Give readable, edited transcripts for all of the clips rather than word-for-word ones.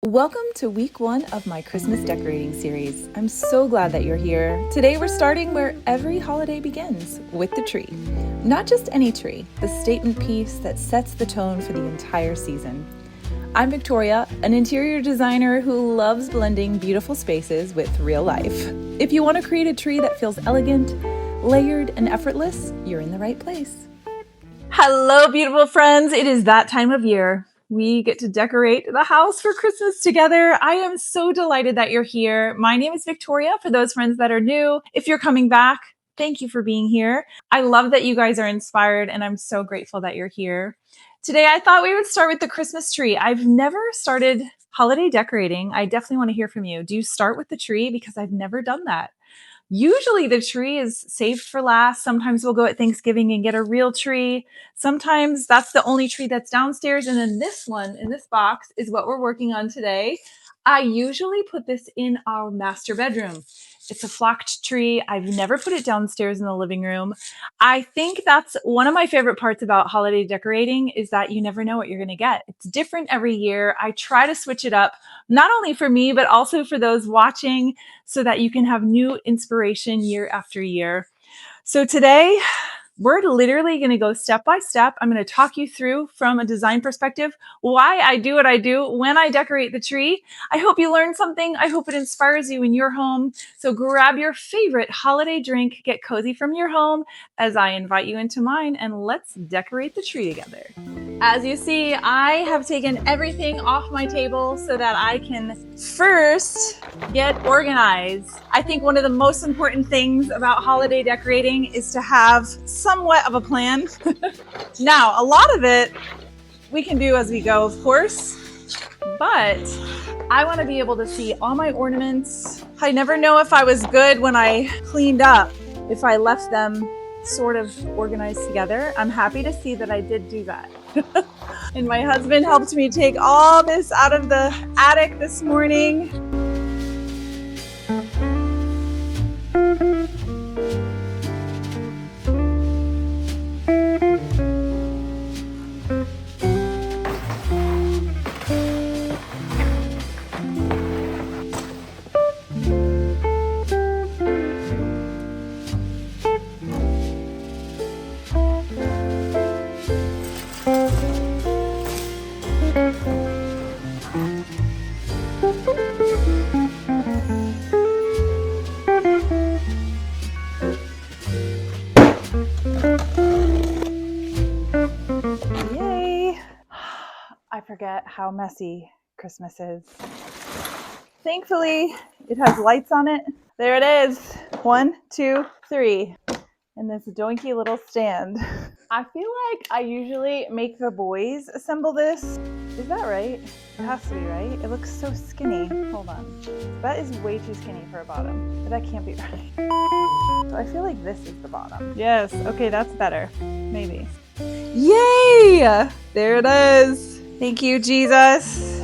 Welcome to week 1 of my Christmas decorating series. I'm so glad that you're here. Today we're starting where every holiday begins, with the tree. Not just any tree, the statement piece that sets the tone for the entire season. I'm Victoria, an interior designer who loves blending beautiful spaces with real life. If you want to create a tree that feels elegant, layered, and effortless, you're in the right place. Hello, beautiful friends. It is that time of year. We get to decorate the house for Christmas together. I am so delighted that you're here. My name is Victoria, for those friends that are new. If you're coming back, thank you for being here. I love that you guys are inspired, and I'm so grateful that you're here. Today, I thought we would start with the Christmas tree. I've never started holiday decorating. I definitely want to hear from you. Do you start with the tree? Because I've never done that. Usually the tree is saved for last. Sometimes we'll go at Thanksgiving and get a real tree. Sometimes that's the only tree that's downstairs. And then this one in this box is what we're working on today. I usually put this in our master bedroom. It's a flocked tree. I've never put it downstairs in the living room. I think that's one of my favorite parts about holiday decorating is that you never know what you're going to get. It's different every year. I try to switch it up, not only for me, but also for those watching so that you can have new inspiration year after year. So today, we're literally going to go step by step. I'm going to talk you through from a design perspective why I do what I do when I decorate the tree. I hope you learned something. I hope it inspires you in your home. So grab your favorite holiday drink, get cozy from your home as I invite you into mine, and let's decorate the tree together. As you see, I have taken everything off my table so that I can first get organized. I think one of the most important things about holiday decorating is to have somewhat of a plan. Now, a lot of it we can do as we go, of course, but I want to be able to see all my ornaments. I never know if I was good when I cleaned up, if I left them sort of organized together. I'm happy to see that I did do that. And my husband helped me take all this out of the attic this morning. I forget how messy Christmas is. Thankfully, it has lights on it. There it is. 1, 2, 3. And this doinky little stand. I feel like I usually make the boys assemble this. Is that right? It has to be, right? It looks so skinny. Hold on. That is way too skinny for a bottom. But that can't be right. So I feel like this is the bottom. Yes. Okay, that's better. Maybe. Yay! There it is. Thank you, Jesus.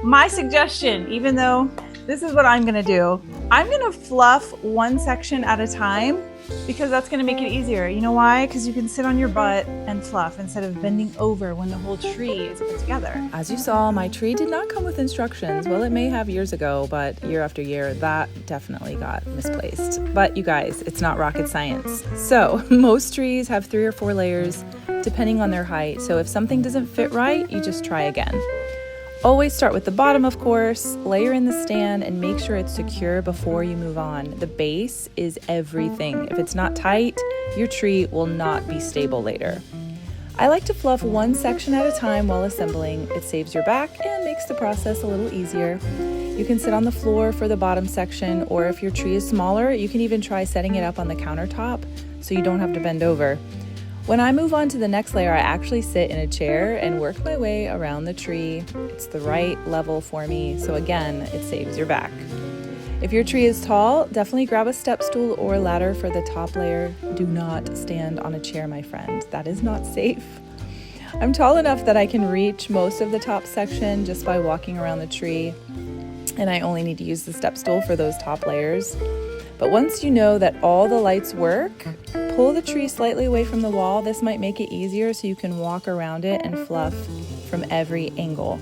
My suggestion, even though this is what I'm gonna do, I'm gonna fluff one section at a time because that's gonna make it easier. You know why? Because you can sit on your butt and fluff instead of bending over when the whole tree is put together. As you saw, my tree did not come with instructions. Well, it may have years ago, but year after year, that definitely got misplaced. But you guys, it's not rocket science. So most trees have 3 or 4 layers depending on their height. So if something doesn't fit right, you just try again. Always start with the bottom, of course, layer in the stand, and make sure it's secure before you move on. The base is everything. If it's not tight, your tree will not be stable later. I like to fluff one section at a time while assembling. It saves your back and makes the process a little easier. You can sit on the floor for the bottom section, or if your tree is smaller, you can even try setting it up on the countertop so you don't have to bend over. When I move on to the next layer, I actually sit in a chair and work my way around the tree. It's the right level for me, so again, it saves your back. If your tree is tall, definitely grab a step stool or ladder for the top layer. Do not stand on a chair, my friend. That is not safe. I'm tall enough that I can reach most of the top section just by walking around the tree, and I only need to use the step stool for those top layers. But once you know that all the lights work, pull the tree slightly away from the wall. This might make it easier so you can walk around it and fluff from every angle.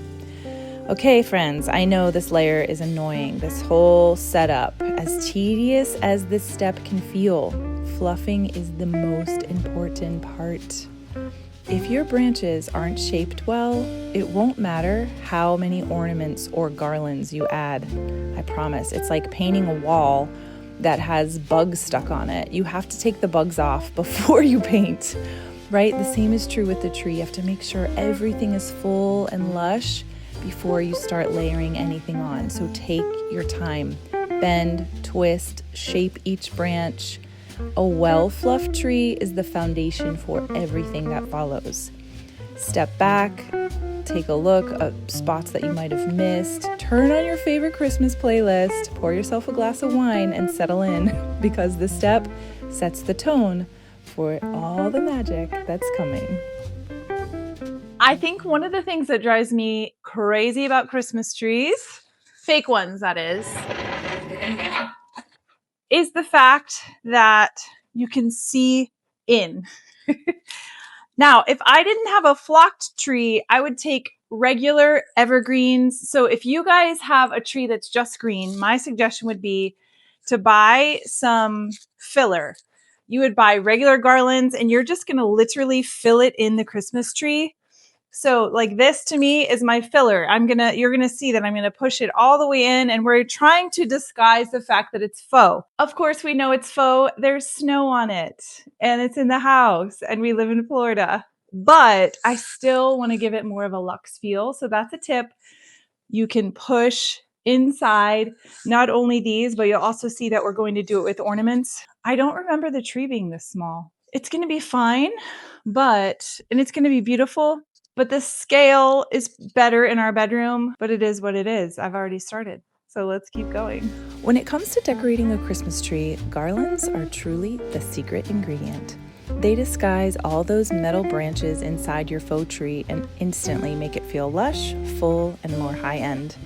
Okay, friends, I know this layer is annoying, this whole setup. As tedious as this step can feel, fluffing is the most important part. If your branches aren't shaped well, it won't matter how many ornaments or garlands you add. I promise. It's like painting a wall that has bugs stuck on it. You have to take the bugs off before you paint, right? The same is true with the tree. You have to make sure everything is full and lush before you start layering anything on. So take your time. Bend, twist, shape each branch. A well-fluffed tree is the foundation for everything that follows. Step back, take a look at spots that you might have missed, turn on your favorite Christmas playlist, pour yourself a glass of wine, and settle in, because this step sets the tone for all the magic that's coming. I think one of the things that drives me crazy about Christmas trees, fake ones that is the fact that you can see in. Now, if I didn't have a flocked tree, I would take regular evergreens. So if you guys have a tree that's just green, my suggestion would be to buy some filler. You would buy regular garlands and you're just going to literally fill it in the Christmas tree. So like this to me is my filler. You're going to see that I'm going to push it all the way in, and we're trying to disguise the fact that it's faux. Of course, we know it's faux. There's snow on it and it's in the house and we live in Florida, but I still want to give it more of a luxe feel. So that's a tip. You can push inside, not only these, but you'll also see that we're going to do it with ornaments. I don't remember the tree being this small. It's going to be fine, and it's going to be beautiful. But the scale is better in our bedroom, but it is what it is. I've already started, so let's keep going. When it comes to decorating a Christmas tree, garlands are truly the secret ingredient. They disguise all those metal branches inside your faux tree and instantly make it feel lush, full, and more high-end.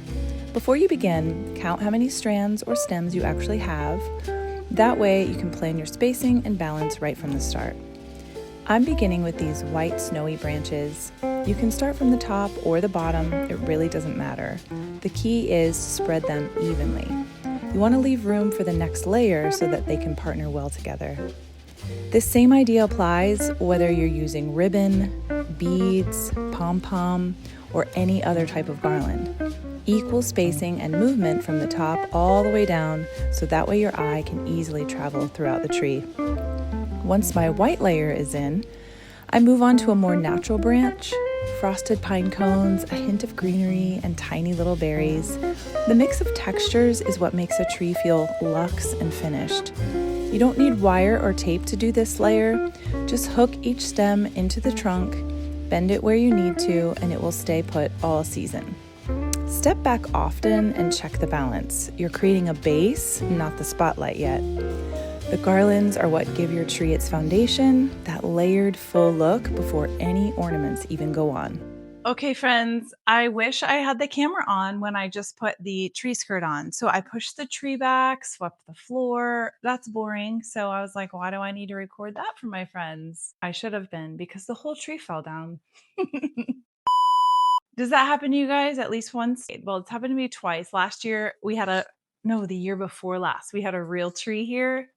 Before you begin, count how many strands or stems you actually have. That way, you can plan your spacing and balance right from the start. I'm beginning with these white snowy branches. You can start from the top or the bottom, it really doesn't matter. The key is to spread them evenly. You want to leave room for the next layer so that they can partner well together. This same idea applies whether you're using ribbon, beads, pom-pom, or any other type of garland. Equal spacing and movement from the top all the way down, so that way your eye can easily travel throughout the tree. Once my white layer is in, I move on to a more natural branch, frosted pine cones, a hint of greenery, and tiny little berries. The mix of textures is what makes a tree feel luxe and finished. You don't need wire or tape to do this layer. Just hook each stem into the trunk, bend it where you need to, and it will stay put all season. Step back often and check the balance. You're creating a base, not the spotlight yet. The garlands are what give your tree its foundation, that layered full look before any ornaments even go on. Okay, friends, I wish I had the camera on when I just put the tree skirt on. So I pushed the tree back, swept the floor. That's boring. So I was like, why do I need to record that for my friends? I should have been, because the whole tree fell down. Does that happen to you guys at least once? Well, it's happened to me twice. Last year, the year before last, we had a real tree here.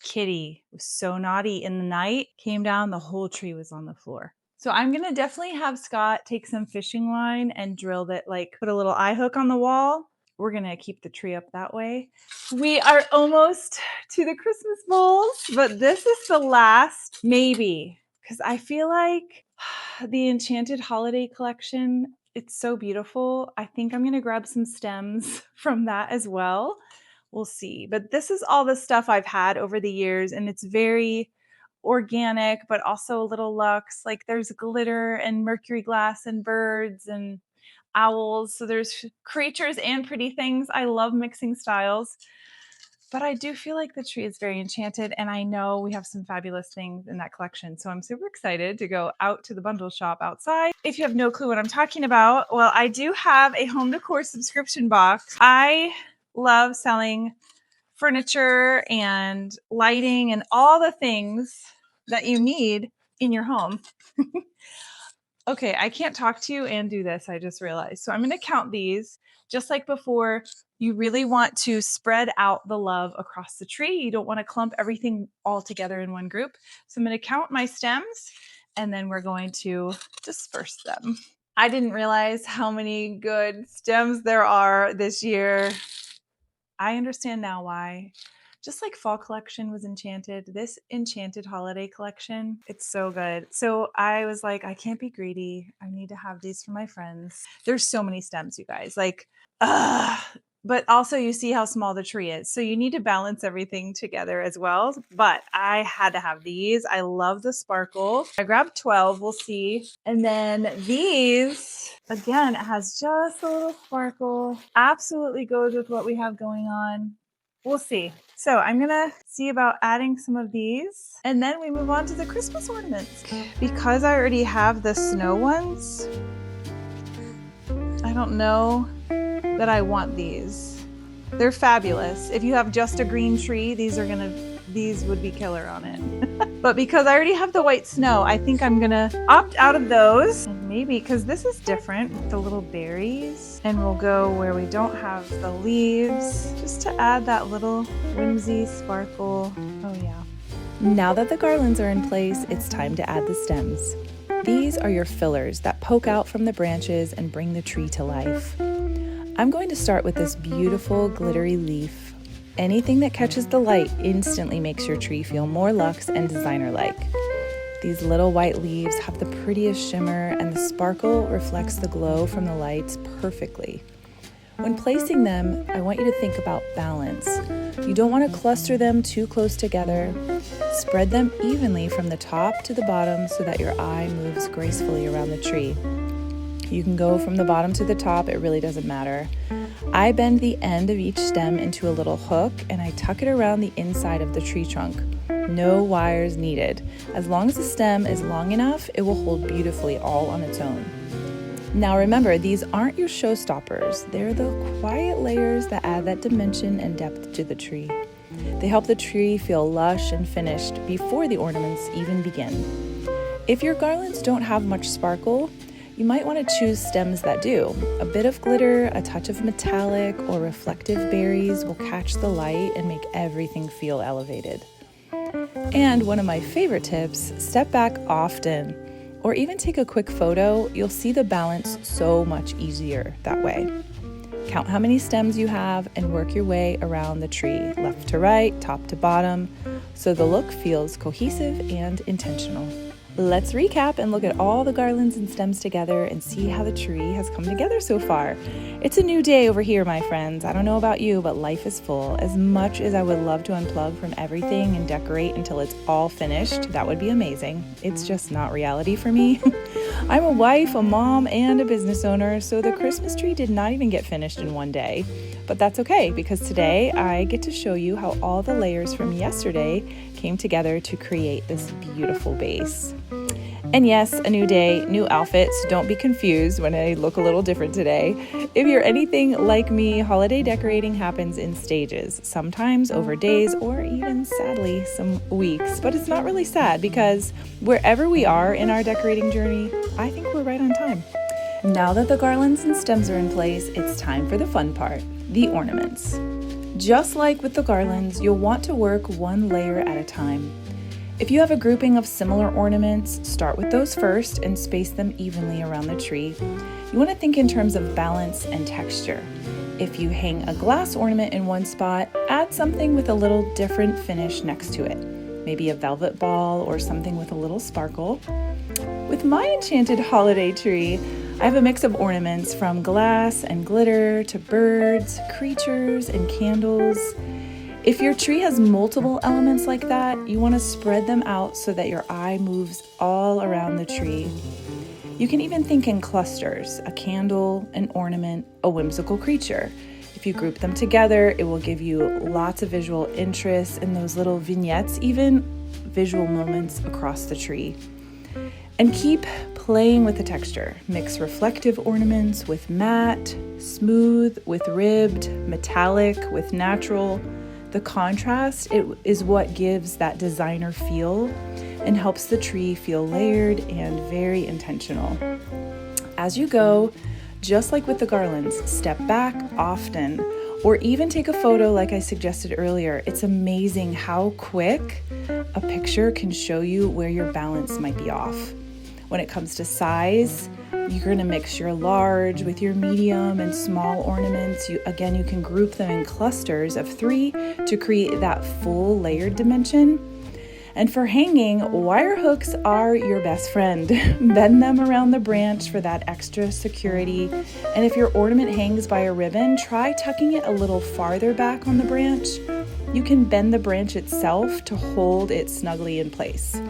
Kitty was so naughty in the night, came down, the whole tree was on the floor. So I'm going to definitely have Scott take some fishing line and drill that, put a little eye hook on the wall. We're going to keep the tree up that way. We are almost to the Christmas balls, but this is the last, maybe, because I feel like the Enchanted Holiday Collection, it's so beautiful. I think I'm going to grab some stems from that as well. We'll see. But this is all the stuff I've had over the years, and it's very organic, but also a little luxe. Like there's glitter and mercury glass and birds and owls. So there's creatures and pretty things. I love mixing styles. But I do feel like the tree is very enchanted, and I know we have some fabulous things in that collection. So I'm super excited to go out to the bundle shop outside. If you have no clue what I'm talking about, well, I do have a home decor subscription box. I love selling furniture and lighting and all the things that you need in your home. Okay, I can't talk to you and do this, I just realized. So I'm going to count these. Just like before, you really want to spread out the love across the tree. You don't want to clump everything all together in one group. So I'm going to count my stems and then we're going to disperse them. I didn't realize how many good stems there are this year. I understand now why. Just like fall collection was enchanted, this enchanted holiday collection, it's so good. So I was like, I can't be greedy. I need to have these for my friends. There's so many stems, you guys. Like, but also you see how small the tree is. So you need to balance everything together as well. But I had to have these. I love the sparkle. I grabbed 12, we'll see. And then these, again, it has just a little sparkle. Absolutely goes with what we have going on. We'll see. So I'm gonna see about adding some of these and then we move on to the Christmas ornaments. Because I already have the snow ones, I don't know that I want these. They're fabulous. If you have just a green tree, these would be killer on it. But because I already have the white snow, I think I'm gonna opt out of those. And maybe, because this is different with the little berries, and we'll go where we don't have the leaves, just to add that little whimsy sparkle. Oh yeah. Now that the garlands are in place, it's time to add the stems. These are your fillers that poke out from the branches and bring the tree to life. I'm going to start with this beautiful glittery leaf. Anything that catches the light instantly makes your tree feel more luxe and designer-like. These little white leaves have the prettiest shimmer and the sparkle reflects the glow from the lights perfectly. When placing them, I want you to think about balance. You don't want to cluster them too close together. Spread them evenly from the top to the bottom so that your eye moves gracefully around the tree. You can go from the bottom to the top, it really doesn't matter. I bend the end of each stem into a little hook and I tuck it around the inside of the tree trunk. No wires needed. As long as the stem is long enough, it will hold beautifully all on its own. Now remember, these aren't your showstoppers. They're the quiet layers that add that dimension and depth to the tree. They help the tree feel lush and finished before the ornaments even begin. If your garlands don't have much sparkle, you might want to choose stems that do. A bit of glitter, a touch of metallic, or reflective berries will catch the light and make everything feel elevated. And one of my favorite tips, step back often, or even take a quick photo. You'll see the balance so much easier that way. Count how many stems you have and work your way around the tree, left to right, top to bottom, so the look feels cohesive and intentional. Let's recap and look at all the garlands and stems together and see how the tree has come together so far. It's a new day over here, my friends. I don't know about you, but life is full. As much as I would love to unplug from everything and decorate until it's all finished, that would be amazing. It's just not reality for me. I'm a wife, a mom, and a business owner, so the Christmas tree did not even get finished in one day. But that's okay, because today I get to show you how all the layers from yesterday came together to create this beautiful base. And yes, a new day, new outfits. Don't be confused when I look a little different today. If you're anything like me, holiday decorating happens in stages, sometimes over days or even, sadly, some weeks. But it's not really sad because wherever we are in our decorating journey, I think we're right on time. Now that the garlands and stems are in place, it's time for the fun part, the ornaments. Just like with the garlands, you'll want to work one layer at a time. If you have a grouping of similar ornaments, start with those first and space them evenly around the tree. You want to think in terms of balance and texture. If you hang a glass ornament in one spot, add something with a little different finish next to it. Maybe a velvet ball or something with a little sparkle. With my enchanted holiday tree, I have a mix of ornaments from glass and glitter to birds, creatures, and candles. If your tree has multiple elements like that, you want to spread them out so that your eye moves all around the tree. You can even think in clusters, a candle, an ornament, a whimsical creature. If you group them together, it will give you lots of visual interest in those little vignettes, even visual moments across the tree. And keep playing with the texture. Mix reflective ornaments with matte, smooth with ribbed, metallic with natural. The contrast is what gives that designer feel. and helps the tree feel layered and very intentional. As you go, just like with the garlands, step back often, or even take a photo like I suggested earlier. It's amazing how quick a picture can show you where your balance might be off. When it comes to size, you're going to mix your large with your medium and small ornaments. You can group them in clusters of 3 to create that full layered dimension. And for hanging, wire hooks are your best friend. Bend them around the branch for that extra security. And if your ornament hangs by a ribbon, try tucking it a little farther back on the branch. You can bend the branch itself to hold it snugly in place.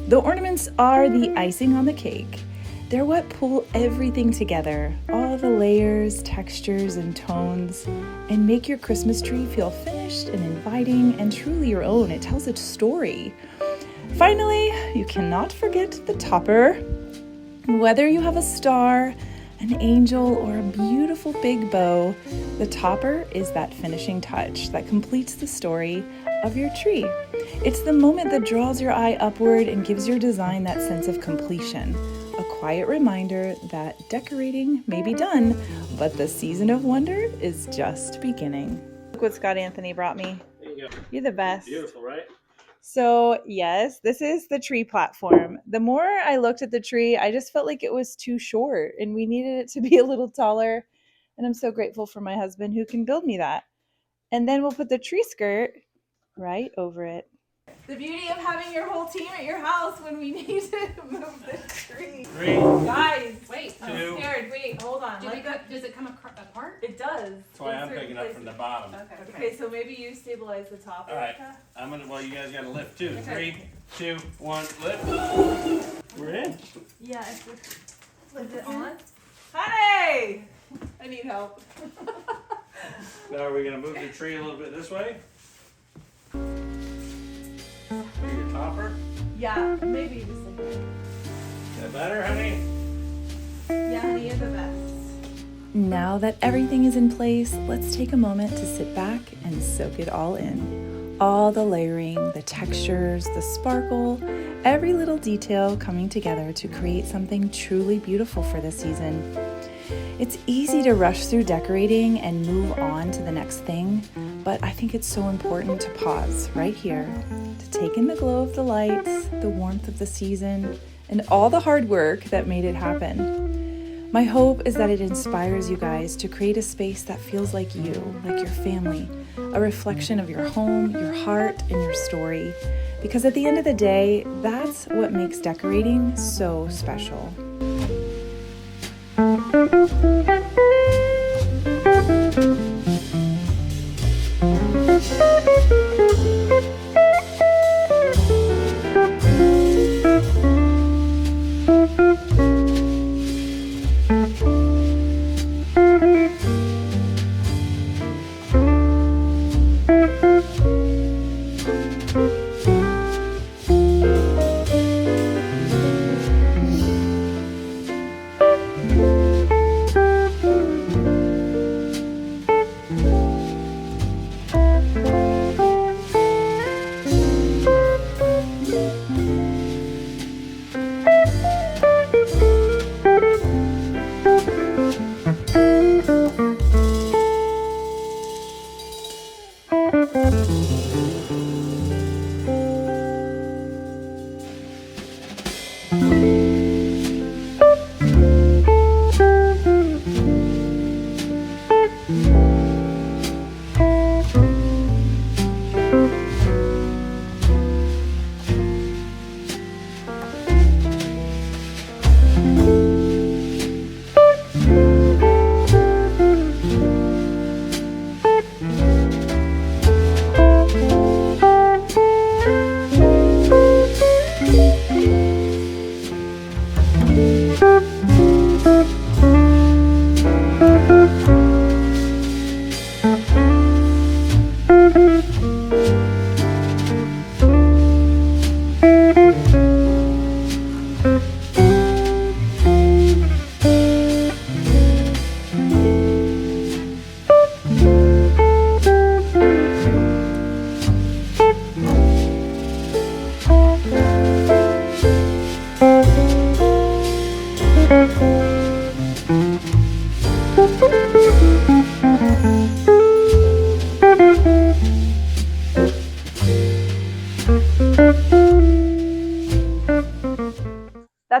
The ornaments are the icing on the cake. They're what pull everything together, all the layers, textures, and tones, and make your Christmas tree feel finished and inviting and truly your own. It tells a story. Finally, you cannot forget the topper. Whether you have a star, an angel, or a beautiful big bow, the topper is that finishing touch that completes the story of your tree. It's the moment that draws your eye upward and gives your design that sense of completion. A quiet reminder that decorating may be done, but the season of wonder is just beginning. Look what Scott Anthony brought me. There you go. You're the best. Beautiful, right? So yes, this is the tree platform. The more I looked at the tree, I just felt like it was too short and we needed it to be a little taller. And I'm so grateful for my husband who can build me that. And then we'll put the tree skirt right over it. The beauty of having your whole team at your house when we need to move the tree. 3, Guys, Wait, I'm 2. scared. Wait, hold on. does it come apart? It does. That's why I'm picking up from the bottom. Okay, so maybe you stabilize the top. All right. Well, you guys got to lift too. Okay. 3, 2, 1, lift. We're in. Yeah, is it on? Honey! I need help. Now, are we going to move the tree a little bit this way? Your topper? Yeah, maybe just like that. Is that better, honey? Yeah, honey, you're the best. Now that everything is in place, let's take a moment to sit back and soak it all in. All the layering, the textures, the sparkle, every little detail coming together to create something truly beautiful for this season. It's easy to rush through decorating and move on to the next thing, but I think it's so important to pause right here, to take in the glow of the lights, the warmth of the season, and all the hard work that made it happen. My hope is that it inspires you guys to create a space that feels like you, like your family, a reflection of your home, your heart, and your story. Because at the end of the day, that's what makes decorating so special.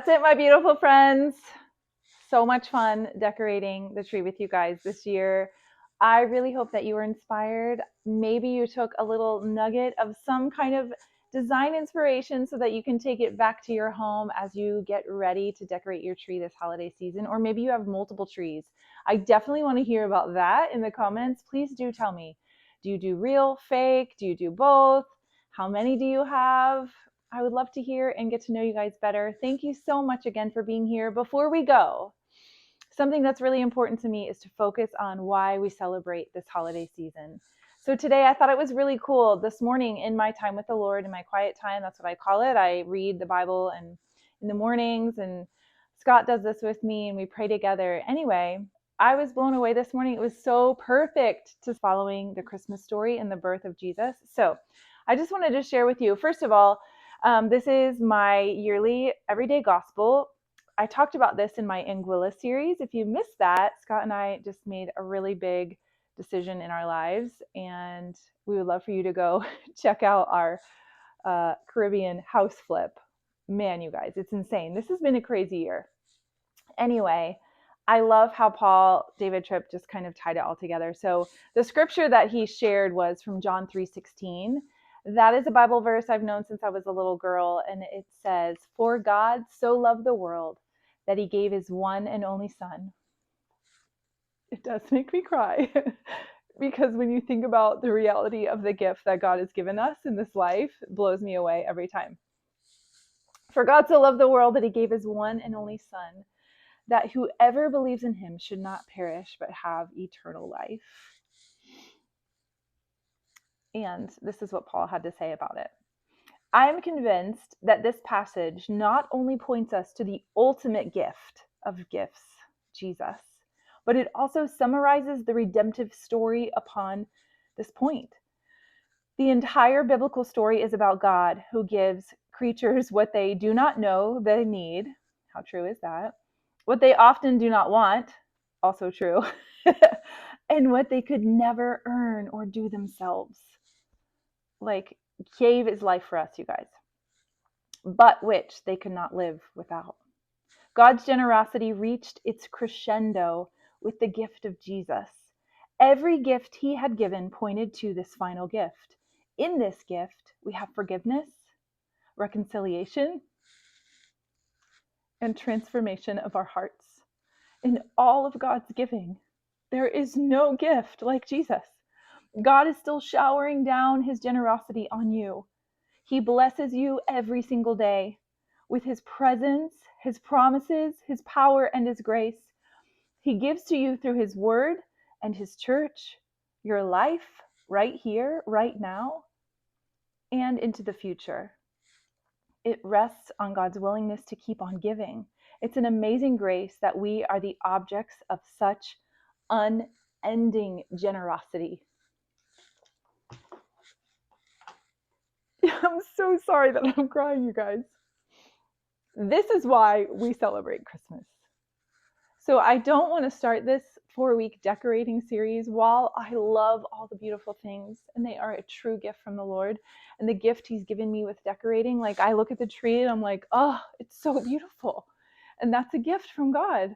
That's it, my beautiful friends. So much fun decorating the tree with you guys this year. I really hope that you were inspired. Maybe you took a little nugget of some kind of design inspiration so that you can take it back to your home as you get ready to decorate your tree this holiday season. Or maybe you have multiple trees. I definitely want to hear about that in the comments. Please do tell me. Do you do real, fake? Do you do both? How many do you have? I would love to hear and get to know you guys better. Thank you so much again for being here. Before we go, something that's really important to me is to focus on why we celebrate this holiday season. So today I thought it was really cool. This morning in my time with the Lord, in my quiet time, that's what I call it. I read the Bible and in the mornings, and Scott does this with me and we pray together. Anyway, I was blown away this morning. It was so perfect to following the Christmas story and the birth of Jesus. So I just wanted to share with you, first of all, this is my yearly everyday gospel. I talked about this in my Anguilla series. If you missed that, Scott and I just made a really big decision in our lives, and we would love for you to go check out our Caribbean house flip. Man, you guys, it's insane. This has been a crazy year. Anyway, I love how David Tripp just kind of tied it all together. So the scripture that he shared was from John 3:16. That is a Bible verse I've known since I was a little girl, and it says, "For God so loved the world that he gave his one and only son." It does make me cry because when you think about the reality of the gift that God has given us in this life, it blows me away every time. For God so loved the world that he gave his one and only son, that whoever believes in him should not perish but have eternal life. And this is what Paul had to say about it. I am convinced that this passage not only points us to the ultimate gift of gifts, Jesus, but it also summarizes the redemptive story upon this point. The entire biblical story is about God who gives creatures what they do not know they need. How true is that? What they often do not want, also true, and what they could never earn or do themselves. Like, gave his life for us, you guys, but which they could not live without. God's generosity reached its crescendo with the gift of Jesus. Every gift he had given pointed to this final gift. In this gift, we have forgiveness, reconciliation, and transformation of our hearts. In all of God's giving, there is no gift like Jesus. God is still showering down his generosity on you. He blesses you every single day with his presence, his promises, his power, and his grace. He gives to you through his word and his church, your life right here, right now, and into the future. It rests on God's willingness to keep on giving. It's an amazing grace that we are the objects of such unending generosity. I'm so sorry that I'm crying, you guys. This is why we celebrate Christmas. So I don't want to start this 4-week decorating series while I love all the beautiful things and they are a true gift from the Lord and the gift he's given me with decorating. Like, I look at the tree and I'm like, oh, it's so beautiful. And that's a gift from God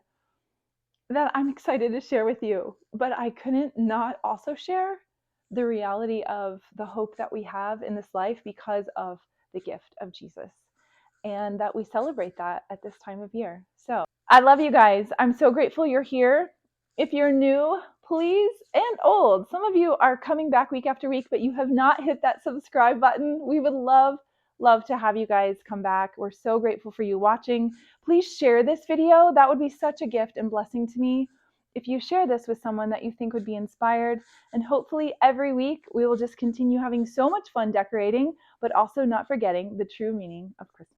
that I'm excited to share with you. But I couldn't not also share the reality of the hope that we have in this life because of the gift of Jesus, and that we celebrate that at this time of year. So I love you guys. I'm so grateful you're here. If you're new, please, and old, some of you are coming back week after week, but you have not hit that subscribe button. We would love to have you guys come back. We're so grateful for you watching. Please share this video. That would be such a gift and blessing to me if you share this with someone that you think would be inspired. And hopefully every week we will just continue having so much fun decorating, but also not forgetting the true meaning of Christmas.